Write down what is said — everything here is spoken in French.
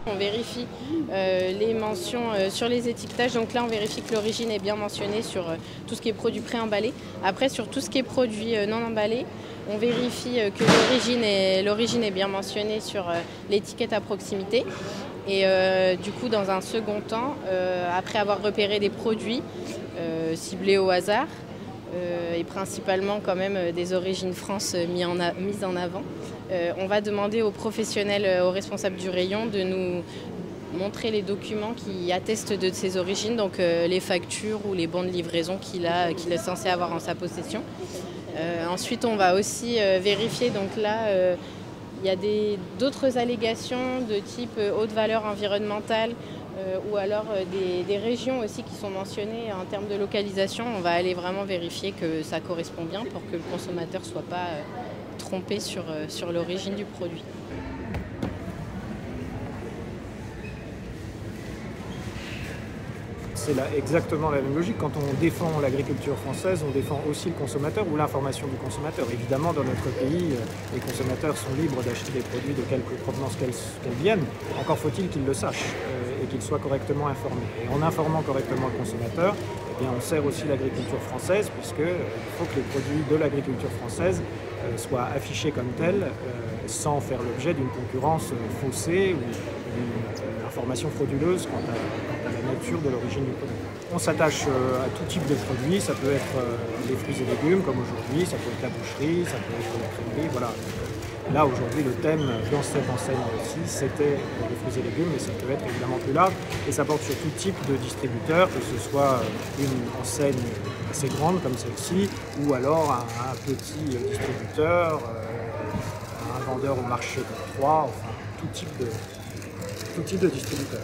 On vérifie les mentions sur les étiquetages, donc là on vérifie que l'origine est bien mentionnée sur tout ce qui est produit pré-emballé. Après sur tout ce qui est produit non emballé, on vérifie que l'origine est bien mentionnée sur l'étiquette à proximité. Et du coup dans un second temps, après avoir repéré des produits ciblés au hasard, et principalement quand même des origines France mises en avant, on va demander aux professionnels, aux responsables du rayon de nous montrer les documents qui attestent de ces origines, donc les factures ou les bons de livraison qu'il est censé avoir en sa possession. Ensuite on va aussi vérifier, donc là il y a d'autres allégations de type haute valeur environnementale, ou alors des régions aussi qui sont mentionnées en termes de localisation. On va aller vraiment vérifier que ça correspond bien pour que le consommateur ne soit pas trompé sur l'origine du produit. C'est exactement la même logique. Quand on défend l'agriculture française, on défend aussi le consommateur ou l'information du consommateur. Évidemment, dans notre pays, les consommateurs sont libres d'acheter des produits de quelque provenance qu'elles viennent. Encore faut-il qu'ils le sachent et qu'ils soient correctement informés. Et en informant correctement le consommateur, eh bien, on sert aussi l'agriculture française, puisqu'il faut que les produits de l'agriculture française soient affichés comme tels, sans faire l'objet d'une concurrence faussée ou d'une information frauduleuse quant à la nature de l'origine du produit. On s'attache à tout type de produits, ça peut être les fruits et légumes comme aujourd'hui, ça peut être la boucherie, ça peut être la crèmerie, voilà. Là aujourd'hui le thème dans cette enseigne-ci c'était les fruits et légumes, mais ça peut être évidemment plus large et ça porte sur tout type de distributeur, que ce soit une enseigne assez grande comme celle-ci ou alors un petit distributeur, un vendeur au marché de Troyes, enfin tout type de distributeur.